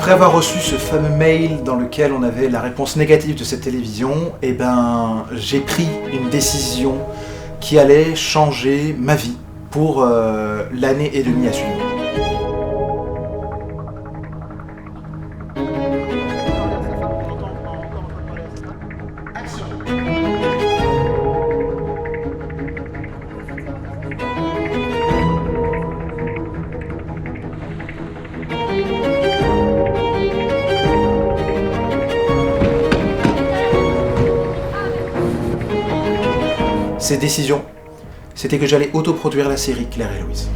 Après avoir reçu ce fameux mail dans lequel on avait la réponse négative de cette télévision, j'ai pris une décision qui allait changer ma vie pour l'année et demie à suivre. Cette décision, c'était que j'allais autoproduire la série Claire et Louise.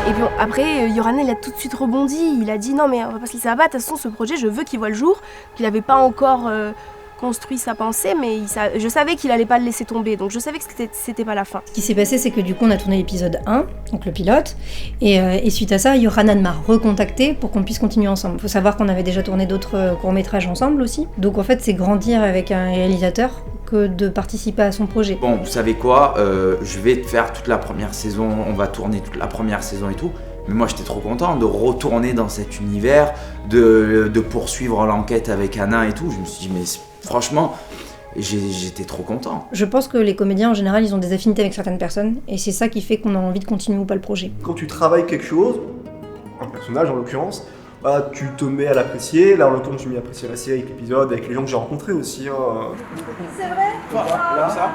Et puis après, Yoranel a tout de suite rebondi. Il a dit non mais on va pas se laisser abattre. De toute façon, ce projet, je veux qu'il voit le jour. Qu'il n'avait pas encore construit sa pensée, mais je savais qu'il allait pas le laisser tomber. Donc je savais que c'était pas la fin. Ce qui s'est passé, c'est que du coup, on a tourné l'épisode 1, donc le pilote. Et suite à ça, Yoranel m'a recontacté pour qu'on puisse continuer ensemble. Il faut savoir qu'on avait déjà tourné d'autres courts-métrages ensemble aussi. Donc en fait, c'est grandir avec un réalisateur que de participer à son projet. Bon, vous savez quoi, je vais faire toute la première saison, on va tourner toute la première saison et tout. Mais moi, j'étais trop content de retourner dans cet univers, de poursuivre l'enquête avec Anna et tout. Je me suis dit, mais franchement, j'étais trop content. Je pense que les comédiens, en général, ils ont des affinités avec certaines personnes. Et c'est ça qui fait qu'on a envie de continuer ou pas le projet. Quand tu travailles quelque chose, un personnage en l'occurrence, bah, tu te mets à l'apprécier. Là, en l'occurrence, je m'y apprécié la série, avec l'épisode, avec les gens que j'ai rencontrés aussi. C'est vrai. Voilà, ça.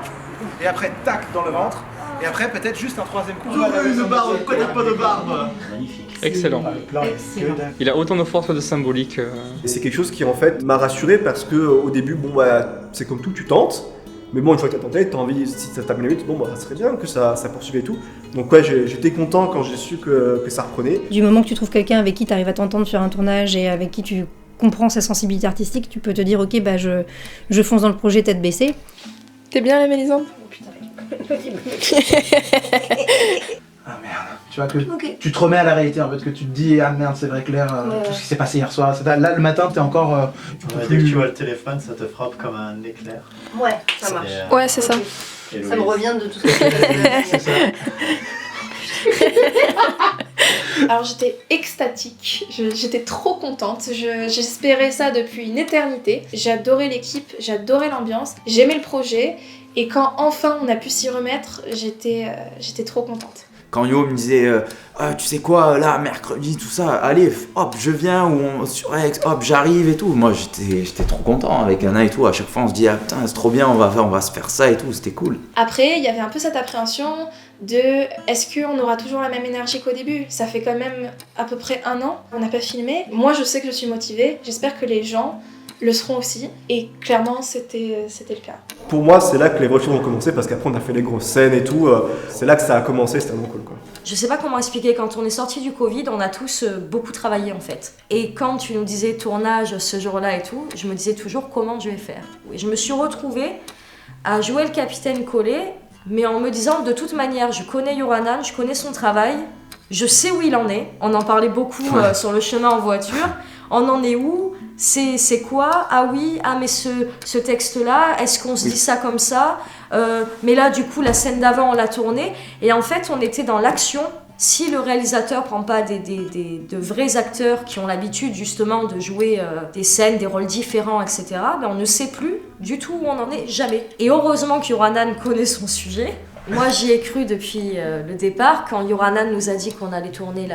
Et après, tac, dans le ventre. Et après, peut-être juste un troisième coup. Une barbe, pourquoi t'as pas de barbe? Magnifique. Excellent. Il a autant de force que de symbolique. Et c'est quelque chose qui en fait m'a rassuré parce que au début, bon bah c'est comme tout, tu tentes. Mais bon, une fois que t'as tenté, t'as envie, si ça t'a bien vite, bon bah ça serait bien que ça poursuivait et tout. Donc ouais, j'étais content quand j'ai su que ça reprenait. Du moment que tu trouves quelqu'un avec qui tu arrives à t'entendre sur un tournage et avec qui tu comprends sa sensibilité artistique, tu peux te dire ok, bah je fonce dans le projet tête baissée. T'es bien la Mélisande? Ah merde, tu vois que tu te remets à la réalité en fait, que tu te dis ah merde c'est vrai Claire, tout ce qui s'est passé hier soir, là le matin t'es encore... Dès que tu vois le téléphone, ça te frappe comme un éclair. Ouais, ça marche. Ouais, c'est ça. Ça me revient de tout ce que tu as C'est ça. Alors j'étais extatique, j'étais trop contente, j'espérais ça depuis une éternité. J'adorais l'équipe, j'adorais l'ambiance, j'aimais le projet et quand enfin on a pu s'y remettre, j'étais trop contente. Quand Yo me disait tu sais quoi, là, mercredi, tout ça, allez, hop, je viens, ou sur X, hop, j'arrive et tout. Moi, j'étais trop content avec Anna et tout. À chaque fois, on se dit, ah putain, c'est trop bien, on va se faire ça et tout, c'était cool. Après, il y avait un peu cette appréhension de est-ce qu'on aura toujours la même énergie qu'au début? Ça fait quand même à peu près 1 an, on n'a pas filmé. Moi, je sais que je suis motivée, j'espère que les gens le seront aussi, et clairement c'était le cas. Pour moi, c'est là que les vraies choses ont commencé parce qu'après on a fait les grosses scènes et tout. C'est là que ça a commencé, c'était vraiment cool quoi. Je sais pas comment expliquer, quand on est sorti du Covid, on a tous beaucoup travaillé en fait. Et quand tu nous disais tournage ce jour-là et tout, je me disais toujours comment je vais faire. Et je me suis retrouvée à jouer le capitaine Collet, mais en me disant de toute manière, je connais Yoranan, je connais son travail, je sais où il en est. On en parlait beaucoup sur le chemin en voiture. On en est où? C'est quoi? Ah oui, ah mais ce texte-là, est-ce qu'on se dit ça comme ça? Mais là, du coup, la scène d'avant, on l'a tournée. Et en fait, on était dans l'action. Si le réalisateur prend pas de vrais acteurs qui ont l'habitude justement de jouer des scènes, des rôles différents, etc., ben on ne sait plus du tout où on en est, jamais. Et heureusement que Yoranan connaît son sujet. Moi, j'y ai cru depuis le départ. Quand Yoranan nous a dit qu'on allait tourner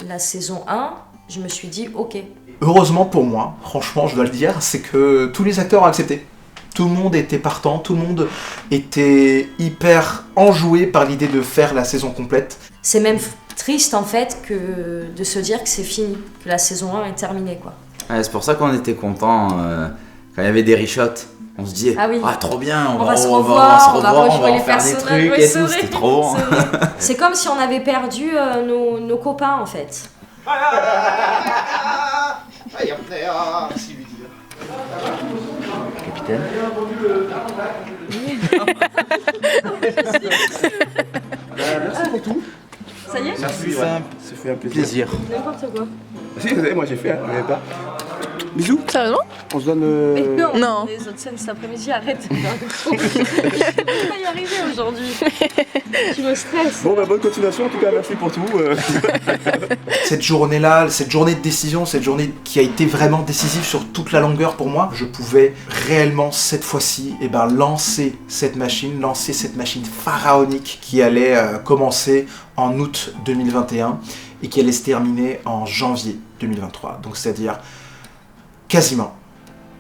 la saison 1, je me suis dit, ok. Heureusement pour moi, franchement je dois le dire, c'est que tous les acteurs ont accepté. Tout le monde était partant, tout le monde était hyper enjoué par l'idée de faire la saison complète. C'est même triste en fait que de se dire que c'est fini, que la saison 1 est terminée quoi. Ouais, c'est pour ça qu'on était contents quand il y avait des reshots. On se dit, ah oui, trop bien, on va se revoir, on va rejouer les personnages, ouais, et tout, c'était trop bon. C'est comme si on avait perdu nos copains en fait. Merci lui dire. Capitaine. Merci pour tout. Ça y est? Merci, ça fait un plaisir. N'importe quoi. Si, vous savez, moi j'ai fait, vous n'avez pas. Bisous. Sérieusement? On se donne... Non. Les autres scènes cet après-midi, arrête. Je vais pas y arriver aujourd'hui. Tu me stresses. Bon, bonne continuation, en tout cas, merci pour tout. Cette journée-là, cette journée de décision, cette journée qui a été vraiment décisive sur toute la longueur pour moi, je pouvais réellement, cette fois-ci, lancer cette machine pharaonique qui allait commencer en août 2021 et qui allait se terminer en janvier 2023. Donc c'est-à-dire quasiment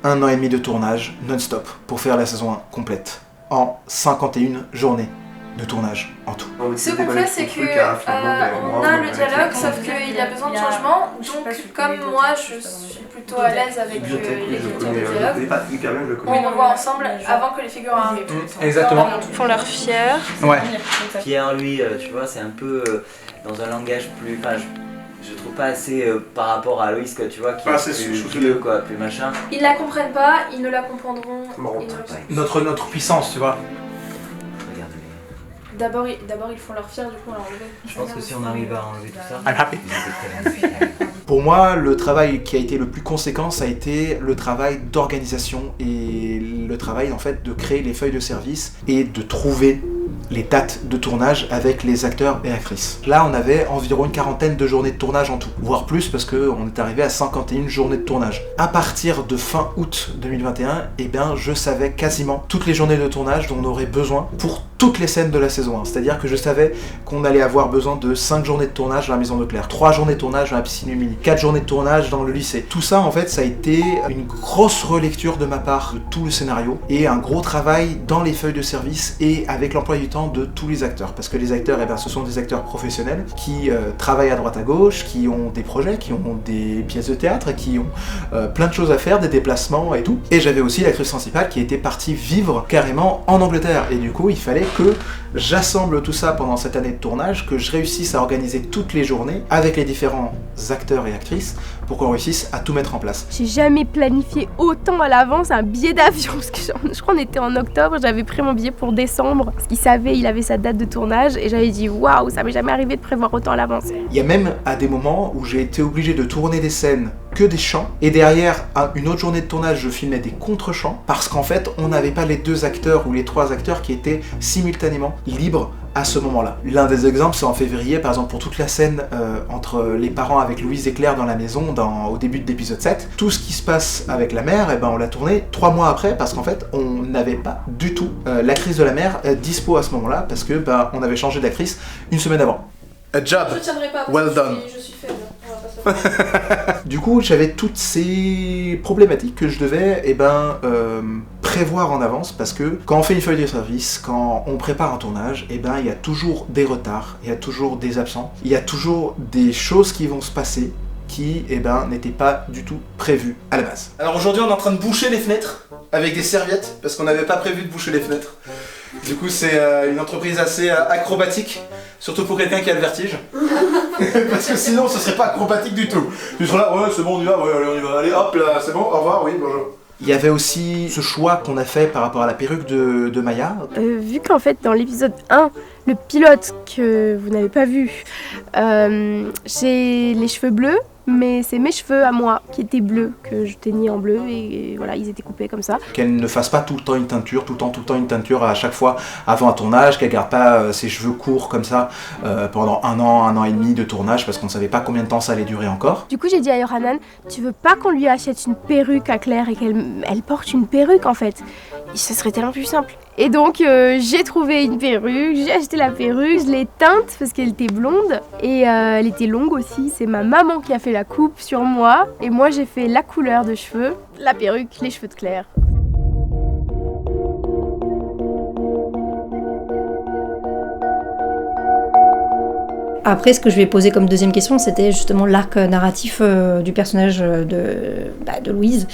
1 an et demi de tournage non-stop pour faire la saison 1 complète en 51 journées de tournage en tout. Ce qu'on fait, c'est que on a le dialogue, sauf qu'il y a besoin de changement. Donc, comme moi, je suis plutôt à l'aise avec l'écriture du dialogue, on revoit ensemble avant que les figures arrivent. Exactement. Ils font leur fière. Ouais. Pierre, lui, tu vois, c'est un peu dans un langage plus... Enfin, je trouve pas assez par rapport à Loïs, quoi, tu vois, qui est plus vieux, quoi, plus machin. Ils la comprennent pas, ils ne la comprendront. Notre puissance, tu vois. D'abord, ils font leur fière, du coup, on l'a enlevé. Je pense que si on arrive à enlever tout ça... I'm happy. Pour moi, le travail qui a été le plus conséquent, ça a été le travail d'organisation et le travail en fait de créer les feuilles de service et de trouver les dates de tournage avec les acteurs et actrices. Là, on avait environ une 40aine de journées de tournage en tout, voire plus parce qu'on est arrivé à 51 journées de tournage. À partir de fin août 2021, je savais quasiment toutes les journées de tournage dont on aurait besoin pour toutes les scènes de la saison 1. C'est-à-dire que je savais qu'on allait avoir besoin de 5 journées de tournage dans la maison de Claire, 3 journées de tournage dans la piscine humide, 4 journées de tournage dans le lycée. Tout ça, en fait, ça a été une grosse relecture de ma part de tout le scénario et un gros travail dans les feuilles de service et avec l'emploi du temps de tous les acteurs. Parce que les acteurs, ce sont des acteurs professionnels qui travaillent à droite à gauche, qui ont des projets, qui ont des pièces de théâtre, qui ont plein de choses à faire, des déplacements et tout. Et j'avais aussi l'actrice principale qui était partie vivre carrément en Angleterre. Et du coup, il fallait que j'assemble tout ça pendant cette année de tournage, que je réussisse à organiser toutes les journées avec les différents acteurs et actrices pour qu'on réussisse à tout mettre en place. J'ai jamais planifié autant à l'avance un billet d'avion, parce que je crois qu'on était en octobre, j'avais pris mon billet pour décembre, parce qu'il savait, il avait sa date de tournage, et j'avais dit waouh, ça m'est jamais arrivé de prévoir autant à l'avance. Il y a même à des moments où j'ai été obligé de tourner des scènes que des chants, et derrière, une autre journée de tournage, je filmais des contre-chants, parce qu'en fait, on n'avait pas les 2 acteurs ou les 3 acteurs qui étaient simultanément libres à ce moment-là. L'un des exemples, c'est en février, par exemple, pour toute la scène entre les parents avec Louise et Claire dans la maison, au début de l'épisode 7. Tout ce qui se passe avec la mère, on l'a tourné 3 mois après, parce qu'en fait, on n'avait pas du tout l'actrice de la mère dispo à ce moment-là, parce que on avait changé d'actrice une semaine avant. A job Je tiendrai pas, well done. Je suis faible, on va pas se faire. Du coup, j'avais toutes ces problématiques que je devais prévoir en avance, parce que quand on fait une feuille de service, quand on prépare un tournage, il y a toujours des retards, il y a toujours des absents, il y a toujours des choses qui vont se passer qui n'étaient pas du tout prévues à la base. Alors aujourd'hui, on est en train de boucher les fenêtres avec des serviettes, parce qu'on n'avait pas prévu de boucher les fenêtres. Du coup, c'est une entreprise assez acrobatique, surtout pour quelqu'un qui a le vertige. Parce que sinon, ce serait pas acrobatique du tout. Tu seras là, ouais, c'est bon, on y va, ouais, allez, on y va, allez, hop là, c'est bon, au revoir, oui, bonjour. Il y avait aussi ce choix qu'on a fait par rapport à la perruque de Maya. Vu qu'en fait, dans l'épisode 1, le pilote que vous n'avez pas vu, j'ai les cheveux bleus, mais c'est mes cheveux à moi qui étaient bleus, que je teignais en bleu, et voilà, ils étaient coupés comme ça. Qu'elle ne fasse pas tout le temps une teinture, tout le temps une teinture à chaque fois avant un tournage, qu'elle garde pas ses cheveux courts comme ça pendant un an et demi de tournage, parce qu'on ne savait pas combien de temps ça allait durer encore. Du coup, j'ai dit à Yoranan, tu veux pas qu'on lui achète une perruque à Claire et qu'elle porte une perruque en fait? Ce serait tellement plus simple. Et donc j'ai trouvé une perruque, j'ai acheté la perruque, je l'ai teinte parce qu'elle était blonde et elle était longue aussi. C'est ma maman qui a fait la coupe sur moi et moi j'ai fait la couleur de cheveux, la perruque, les cheveux de Claire. Après, ce que je vais poser comme deuxième question, c'était justement l'arc narratif du personnage de Louise.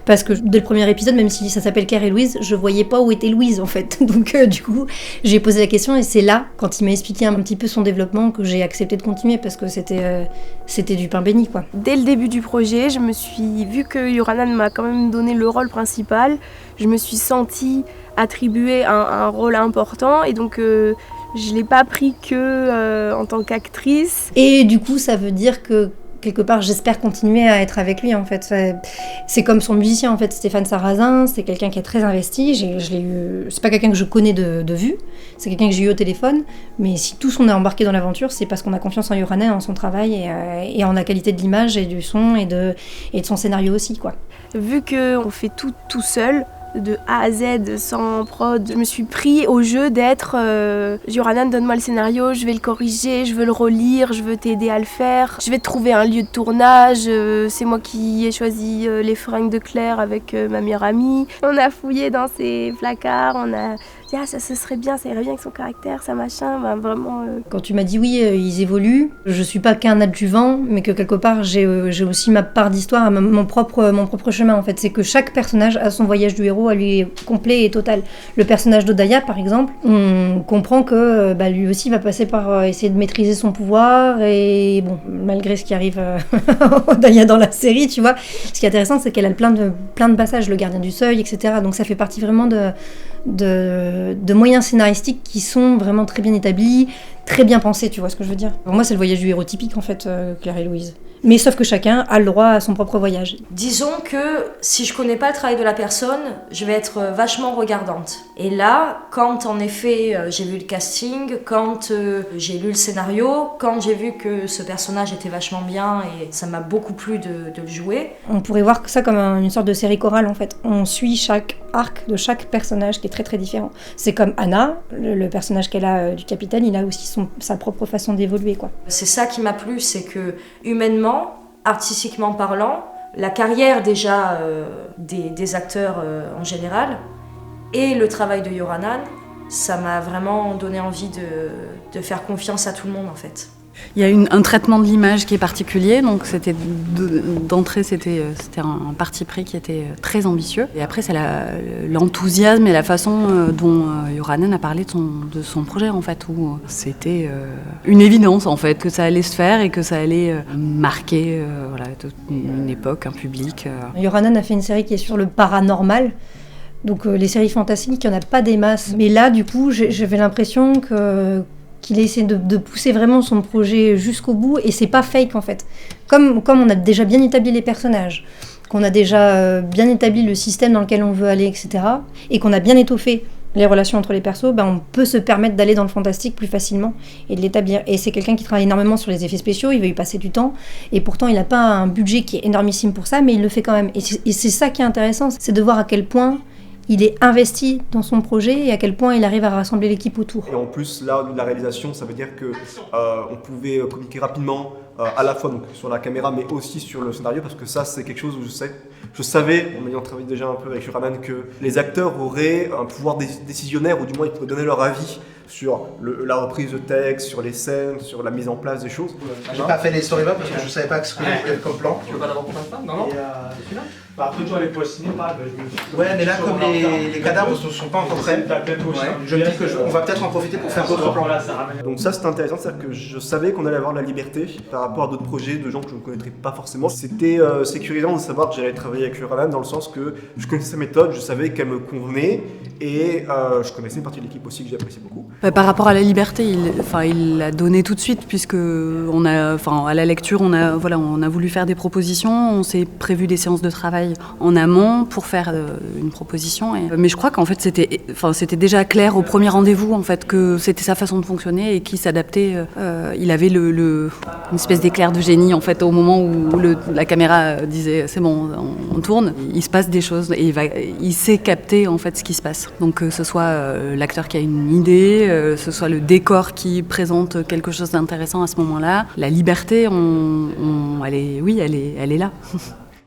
Parce que dès le premier épisode, même si ça s'appelle Claire et Louise, je voyais pas où était Louise en fait. Donc du coup, j'ai posé la question et c'est là, quand il m'a expliqué un petit peu son développement, que j'ai accepté de continuer parce que c'était du pain béni quoi. Dès le début du projet, je me suis vu que Yoranan m'a quand même donné le rôle principal. Je me suis sentie attribuer un rôle important et donc je l'ai pas pris que en tant qu'actrice. Et du coup, ça veut dire que quelque part, j'espère continuer à être avec lui, en fait. C'est comme son musicien, en fait, Stéphane Sarrazin, c'est quelqu'un qui est très investi. Je l'ai eu... C'est pas quelqu'un que je connais de vue, c'est quelqu'un que j'ai eu au téléphone, mais si tous on est embarqué dans l'aventure, c'est parce qu'on a confiance en Yoranen, en son travail, et en la qualité de l'image, et du son, et de son scénario aussi, quoi. Vu qu'on fait tout seul, de A à Z, sans prod, je me suis pris au jeu d'être Yoranen, donne-moi le scénario, je vais le corriger, je veux le relire, je veux t'aider à le faire, je vais te trouver un lieu de tournage, c'est moi qui ai choisi les fringues de Claire avec ma meilleure amie. On a fouillé dans ses placards, on a dit ça serait bien, ça irait bien avec son caractère, ça machin, vraiment... Quand tu m'as dit oui, ils évoluent, je suis pas qu'un adjuvant, mais que quelque part j'ai aussi ma part d'histoire, mon propre chemin en fait. C'est que chaque personnage a son voyage du héros à lui complet et total. Le personnage d'Odaya par exemple, on comprend que lui aussi va passer par essayer de maîtriser son pouvoir, et bon, malgré ce qui arrive à Odaya dans la série, tu vois, ce qui est intéressant c'est qu'elle a plein de passages, le gardien du seuil, etc. Donc ça fait partie vraiment de moyens scénaristiques qui sont vraiment très bien établis, très bien pensés, tu vois ce que je veux dire. Pour moi, c'est le voyage du héros typique, en fait, Claire et Louise. Mais sauf que chacun a le droit à son propre voyage. Disons que si je connais pas le travail de la personne, je vais être vachement regardante. Et là, quand en effet j'ai vu le casting, quand j'ai lu le scénario, quand j'ai vu que ce personnage était vachement bien et ça m'a beaucoup plu de le jouer. On pourrait voir ça comme une sorte de série chorale en fait. On suit chaque arc de chaque personnage qui est très très différent. C'est comme Anna, le personnage qu'elle a du capitaine, il a aussi sa propre façon d'évoluer, quoi. C'est ça qui m'a plu, c'est que humainement, artistiquement parlant, la carrière déjà des acteurs en général et le travail de Yoranen, ça m'a vraiment donné envie de faire confiance à tout le monde en fait. Il y a un traitement de l'image qui est particulier, donc d'entrée c'était un parti pris qui était très ambitieux. Et après c'est l'enthousiasme et la façon dont Yoranen a parlé de son projet en fait, où c'était une évidence en fait que ça allait se faire et que ça allait marquer toute une époque, un public. Yoranen a fait une série qui est sur le paranormal. Donc les séries fantastiques, il n'y en a pas des masses. Mais là, du coup, j'avais l'impression qu'il a essayé de pousser vraiment son projet jusqu'au bout, et c'est pas fake en fait. Comme on a déjà bien établi les personnages, qu'on a déjà bien établi le système dans lequel on veut aller, etc., et qu'on a bien étoffé les relations entre les persos, on peut se permettre d'aller dans le fantastique plus facilement et de l'établir. Et c'est quelqu'un qui travaille énormément sur les effets spéciaux, il veut y passer du temps, et pourtant il n'a pas un budget qui est énormissime pour ça, mais il le fait quand même. Et c'est ça qui est intéressant, c'est de voir à quel point il est investi dans son projet et à quel point il arrive à rassembler l'équipe autour. Et en plus, là, la réalisation, ça veut dire que on pouvait communiquer rapidement, à la fois donc, sur la caméra, mais aussi sur le scénario, parce que ça, c'est quelque chose où je savais, en ayant travaillé déjà un peu avec Yoranen, que les acteurs auraient un pouvoir décisionnaire, ou du moins ils pourraient donner leur avis sur la reprise de texte, sur les scènes, sur la mise en place des choses. J'ai pas fait les storyboards parce que je savais pas ce que j'avais comme plan. Tu veux pas d'abord qu'on fasse ça? Non. Celui-là après, tu vas les poissonner, ouais, mais là, comme les cadavres ne sont pas encore prêts, je me dis qu'on va peut-être en profiter pour faire d'autres plans. Donc ça, c'est intéressant, c'est-à-dire que je savais qu'on allait avoir de la liberté par rapport à d'autres projets de gens que je ne connaîtrais pas forcément. C'était sécurisant de savoir que j'allais travailler avec Yoranen dans le sens que je connaissais sa méthode, je savais qu'elle me convenait, et je connaissais une partie de l'équipe aussi que j'appréciais beaucoup. Par rapport à la liberté, il l'a donné tout de suite, puisque à la lecture, on a voulu faire des propositions, on s'est prévu des séances de travail en amont pour faire une proposition. Mais je crois qu'en fait c'était déjà clair au premier rendez-vous en fait que c'était sa façon de fonctionner et qu'il s'adaptait. Il avait une espèce d'éclair de génie en fait au moment où la caméra disait c'est bon, on tourne. Il se passe des choses et il sait capter en fait ce qui se passe. Donc que ce soit l'acteur qui a une idée, ce soit le décor qui présente quelque chose d'intéressant à ce moment-là. La liberté, elle est là.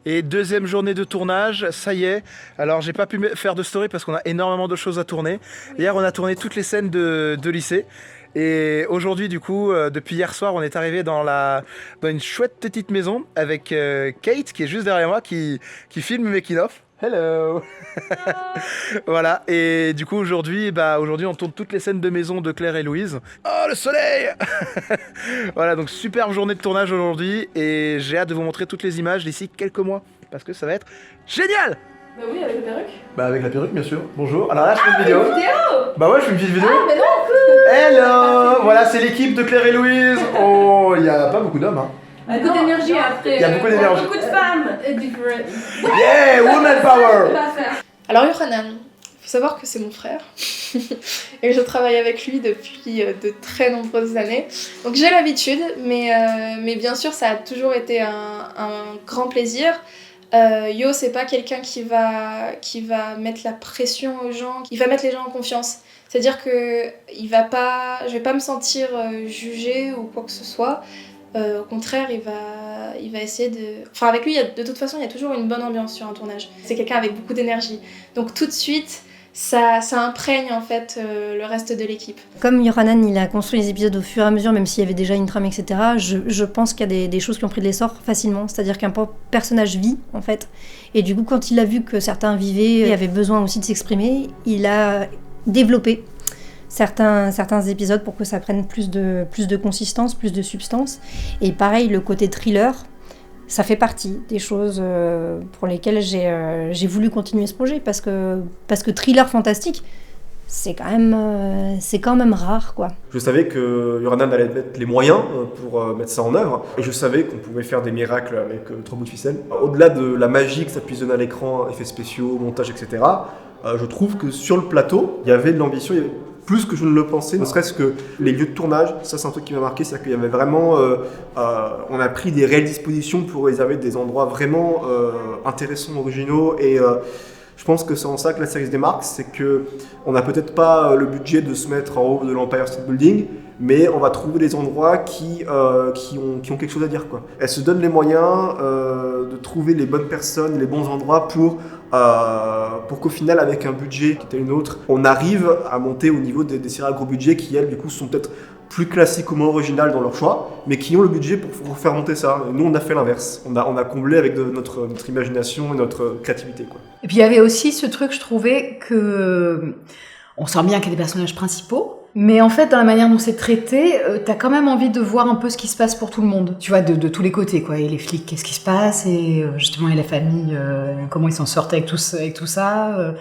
Et deuxième journée de tournage, ça y est. Alors j'ai pas pu faire de story parce qu'on a énormément de choses à tourner. Hier on a tourné toutes les scènes de lycée. Et aujourd'hui du coup, depuis hier soir, on est arrivé dans une chouette petite maison avec Kate qui est juste derrière moi qui filme mes making-of. Hello. Voilà, et du coup aujourd'hui on tourne toutes les scènes de maison de Claire et Louise. Oh le soleil. Voilà, donc superbe journée de tournage aujourd'hui et j'ai hâte de vous montrer toutes les images d'ici quelques mois parce que ça va être génial. Bah oui, avec la perruque. Bah avec la perruque bien sûr. Bonjour. Alors là je fais une vidéo. Bah ouais, je fais une petite vidéo. Ah mais non. Hello. Voilà, c'est l'équipe de Claire et Louise. Oh, il y a pas beaucoup d'hommes hein. Beaucoup d'énergie après. Il y a beaucoup d'énergie. Beaucoup de femmes. Yeah, woman power. Alors Yohanan, il faut savoir que c'est mon frère et que je travaille avec lui depuis de très nombreuses années. Donc j'ai l'habitude, mais bien sûr ça a toujours été un grand plaisir. Yo, c'est pas quelqu'un qui va mettre la pression aux gens, qui va mettre les gens en confiance. C'est-à-dire que je vais pas me sentir jugée ou quoi que ce soit. Au contraire, il va essayer de... Enfin, avec lui, de toute façon, il y a toujours une bonne ambiance sur un tournage. C'est quelqu'un avec beaucoup d'énergie. Donc tout de suite, ça imprègne en fait le reste de l'équipe. Comme Yohanan, il a construit les épisodes au fur et à mesure, même s'il y avait déjà une trame, etc., je pense qu'il y a des choses qui ont pris de l'essor facilement. C'est-à-dire qu'un personnage vit, en fait. Et du coup, quand il a vu que certains vivaient et avaient besoin aussi de s'exprimer, il a développé certains épisodes pour que ça prenne plus de consistance, plus de substance. Et pareil, le côté thriller, ça fait partie des choses pour lesquelles j'ai voulu continuer ce projet, parce que thriller fantastique, c'est quand même rare, quoi. Je savais que Yohanan allait mettre les moyens pour mettre ça en œuvre, et je savais qu'on pouvait faire des miracles avec 3 bouts de ficelle. Au-delà de la magie que ça puisse donner à l'écran, effets spéciaux, montage, etc., je trouve que sur le plateau, il y avait de l'ambition, il y avait plus que je ne le pensais, ne serait-ce que les lieux de tournage. Ça, c'est un truc qui m'a marqué, c'est qu'il y avait vraiment... on a pris des réelles dispositions pour réserver des endroits vraiment intéressants, originaux, et je pense que c'est en ça que la série se démarque, c'est qu'on n'a peut-être pas le budget de se mettre en haut de l'Empire State Building, mais on va trouver des endroits qui ont quelque chose à dire, quoi. Elle se donne les moyens de trouver les bonnes personnes, les bons endroits pour qu'au final, avec un budget qui était le nôtre, on arrive à monter au niveau des séries à gros budget qui, elles, du coup, sont peut-être plus classiques ou moins originales dans leur choix, mais qui ont le budget pour faire monter ça. Et nous, on a fait l'inverse. On a comblé avec notre imagination et notre créativité, quoi. Et puis, il y avait aussi ce truc, je trouvais, que... On sent bien qu'il y a des personnages principaux, mais en fait, dans la manière dont c'est traité, t'as quand même envie de voir un peu ce qui se passe pour tout le monde. Tu vois, de tous les côtés, quoi. Et les flics, qu'est-ce qui se passe? Et justement, et la famille, comment ils s'en sortent avec tout ça.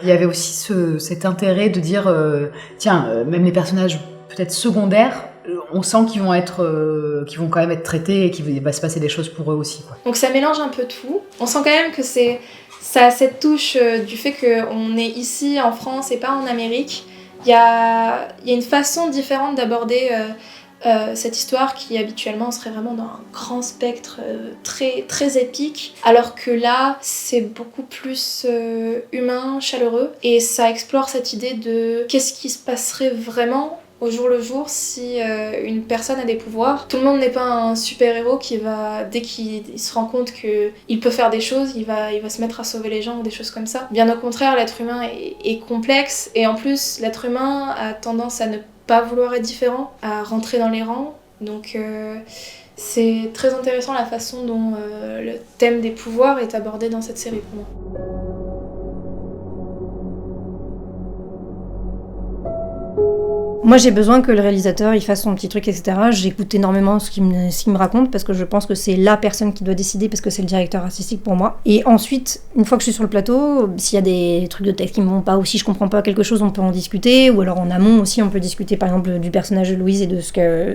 Il y avait aussi cet intérêt de dire, même les personnages peut-être secondaires, on sent qu'ils vont quand même être traités et qu'il va se passer des choses pour eux aussi, quoi. Donc ça mélange un peu tout. On sent quand même que ça a cette touche du fait qu'on est ici en France et pas en Amérique. Il y a une façon différente d'aborder cette histoire qui habituellement serait vraiment dans un grand spectre très, très épique, alors que là c'est beaucoup plus humain, chaleureux, et ça explore cette idée de qu'est-ce qui se passerait vraiment au jour le jour si une personne a des pouvoirs. Tout le monde n'est pas un super-héros qui va, dès qu'il se rend compte qu'il peut faire des choses, il va se mettre à sauver les gens ou des choses comme ça. Bien au contraire, l'être humain est complexe, et en plus l'être humain a tendance à ne pas vouloir être différent, à rentrer dans les rangs. Donc c'est très intéressant la façon dont le thème des pouvoirs est abordé dans cette série pour moi. Moi, j'ai besoin que le réalisateur il fasse son petit truc, etc. J'écoute énormément ce qu'il me raconte, parce que je pense que c'est la personne qui doit décider, parce que c'est le directeur artistique pour moi. Et ensuite, une fois que je suis sur le plateau, s'il y a des trucs de texte qui me vont pas, ou si je comprends pas quelque chose, on peut en discuter. Ou alors en amont aussi, on peut discuter par exemple du personnage de Louise et de ce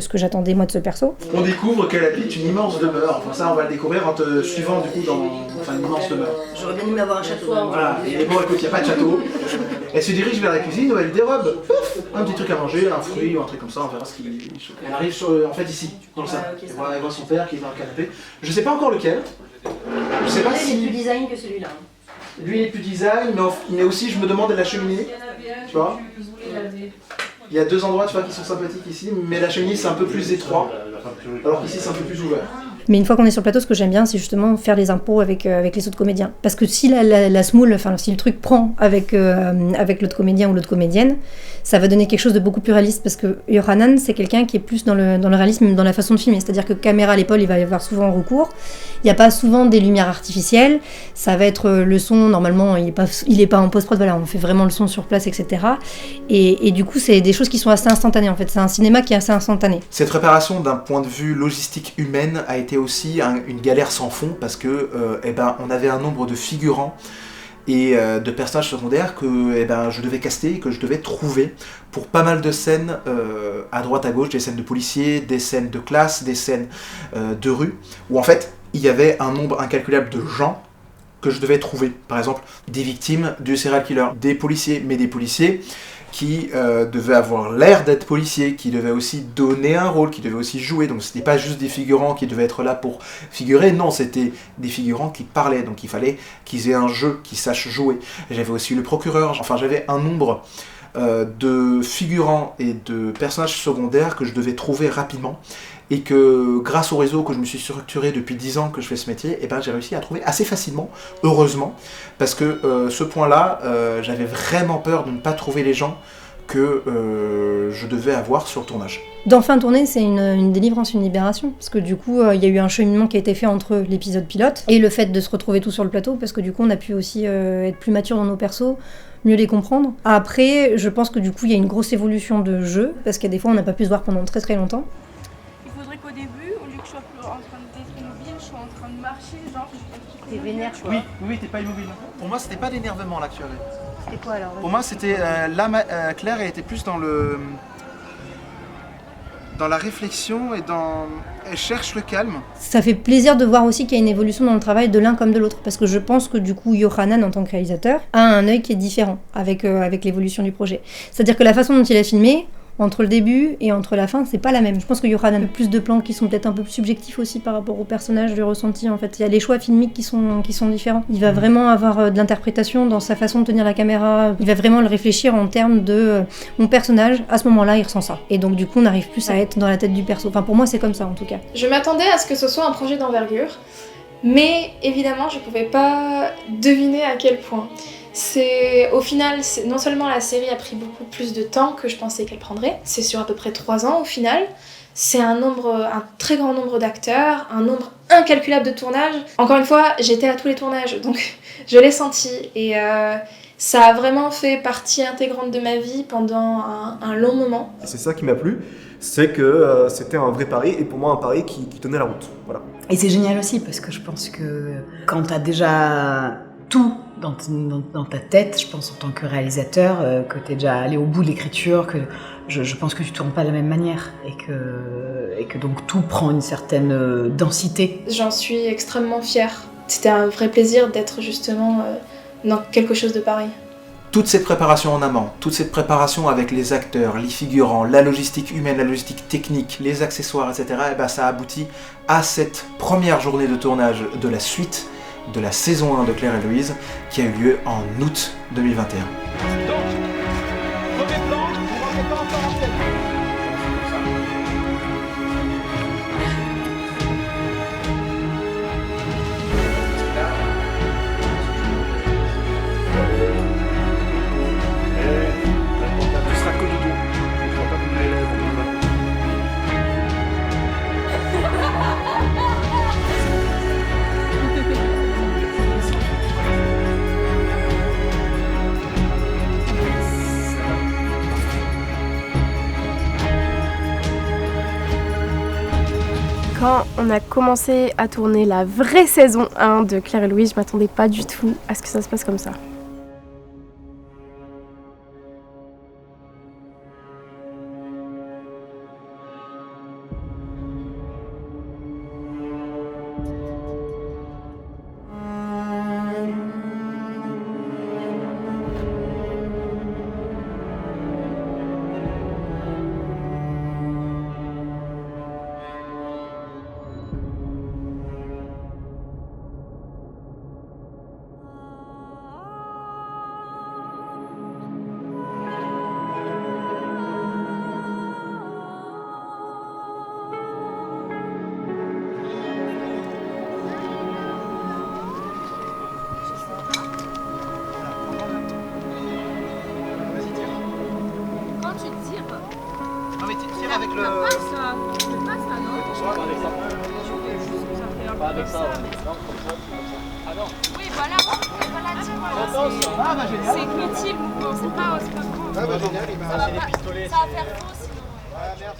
que j'attendais moi de ce perso. On découvre qu'elle habite une immense demeure. Enfin ça, on va le découvrir en te suivant du coup dans une immense demeure. J'aurais bien aimé avoir un château. Voilà. Et bon, écoute, il n'y a pas de château. Elle se dirige vers la cuisine où elle dérobe un petit truc à manger, un fruit ou un truc comme ça, on verra ce qu'il chauffe. Elle arrive en fait ici, dans le salon. Elle voit son père qui est dans le canapé. Je sais pas encore lequel. Je sais pas si... Il est plus design que celui-là. Lui il est plus design, mais aussi je me demande la cheminée. Tu vois ? Il y a 2 endroits tu vois, qui sont sympathiques ici, mais la cheminée c'est un peu plus étroit, alors qu'ici c'est un peu plus ouvert. Mais une fois qu'on est sur le plateau, ce que j'aime bien, c'est justement faire les impros avec les autres comédiens. Parce que si la smoule, enfin si le truc prend avec l'autre comédien ou l'autre comédienne, ça va donner quelque chose de beaucoup plus réaliste. Parce que Yohanan, c'est quelqu'un qui est plus dans le réalisme, dans la façon de filmer. C'est-à-dire que caméra à l'épaule, il va y avoir souvent recours. Il n'y a pas souvent des lumières artificielles. Ça va être le son, normalement, il est pas en post-prod, voilà, on fait vraiment le son sur place, etc. Et du coup, c'est des choses qui sont assez instantanées en fait. C'est un cinéma qui est assez instantané. Cette préparation d'un point de vue logistique humaine a été aussi une galère sans fond parce que on avait un nombre de figurants et de personnages secondaires que je devais caster et que je devais trouver pour pas mal de scènes à droite à gauche, des scènes de policiers, des scènes de classe, des scènes de rue, où en fait il y avait un nombre incalculable de gens que je devais trouver. Par exemple, des victimes du serial killer, des policiers, mais des policiers qui devaient avoir l'air d'être policiers, qui devaient aussi donner un rôle, qui devaient aussi jouer. Donc c'était pas juste des figurants qui devaient être là pour figurer, non, c'était des figurants qui parlaient. Donc il fallait qu'ils aient un jeu, qu'ils sachent jouer. J'avais aussi le procureur, enfin j'avais un nombre de figurants et de personnages secondaires que je devais trouver rapidement. Et que grâce au réseau que je me suis structuré depuis 10 ans que je fais ce métier, j'ai réussi à trouver assez facilement, heureusement, parce que ce point-là, j'avais vraiment peur de ne pas trouver les gens que je devais avoir sur le tournage. D'enfin tourner, c'est une délivrance, une libération, parce que du coup, il y a eu un cheminement qui a été fait entre l'épisode pilote et le fait de se retrouver tous sur le plateau, parce que du coup, on a pu aussi être plus mature dans nos persos, mieux les comprendre. Après, je pense que du coup, il y a une grosse évolution de jeu, parce qu'il y a des fois, on n'a pas pu se voir pendant très très longtemps. Au début, au lieu que je sois en train d'être immobile, je suis en train de marcher, genre T'es vénère quoi. Oui, t'es pas immobile. Pour moi, c'était pas l'énervement là que tu avais. C'était quoi alors? Pour moi, c'était Claire, elle était plus dans la réflexion et elle cherche le calme. Ça fait plaisir de voir aussi qu'il y a une évolution dans le travail de l'un comme de l'autre, parce que je pense que du coup Yohanan en tant que réalisateur a un œil qui est différent avec l'évolution du projet. C'est-à-dire que la façon dont il a filmé, entre le début et entre la fin, c'est pas la même. Je pense que Yohanan a plus de plans qui sont peut-être un peu plus subjectifs aussi par rapport au personnage, du ressenti en fait. Il y a les choix filmiques qui sont différents. Il va vraiment avoir de l'interprétation dans sa façon de tenir la caméra. Il va vraiment le réfléchir en termes de mon personnage, à ce moment-là, il ressent ça. Et donc du coup, on arrive plus à être dans la tête du perso. Enfin pour moi, c'est comme ça en tout cas. Je m'attendais à ce que ce soit un projet d'envergure, mais évidemment, je pouvais pas deviner à quel point. Au final, non seulement la série a pris beaucoup plus de temps que je pensais qu'elle prendrait, c'est sur à peu près 3 ans au final, c'est un très grand nombre d'acteurs, un nombre incalculable de tournages. Encore une fois, j'étais à tous les tournages, donc je l'ai senti, et ça a vraiment fait partie intégrante de ma vie pendant un long moment. C'est ça qui m'a plu, c'est que c'était un vrai pari, et pour moi un pari qui tenait la route. Voilà. Et c'est génial aussi, parce que je pense que quand t'as déjà tout dans ta tête, je pense en tant que réalisateur, que t'es déjà allé au bout de l'écriture, que je pense que tu tournes pas de la même manière et que donc tout prend une certaine densité. J'en suis extrêmement fière. C'était un vrai plaisir d'être justement dans quelque chose de pareil. Toute cette préparation en amont, toute cette préparation avec les acteurs, les figurants, la logistique humaine, la logistique technique, les accessoires, etc., ça aboutit à cette première journée de tournage de la suite de la saison 1 de Claire et Louise qui a eu lieu en août 2021. Quand on a commencé à tourner la vraie saison 1 de Claire et Louise, je m'attendais pas du tout à ce que ça se passe comme ça. Avec le... Pas ça, non? Pas avec ça. Ah non. Oui, voilà, génial. C'est inutile, c'est pas grand. Ah bah génial, il va lâcher les pistolets. Ça va faire faux sinon. Ah merde,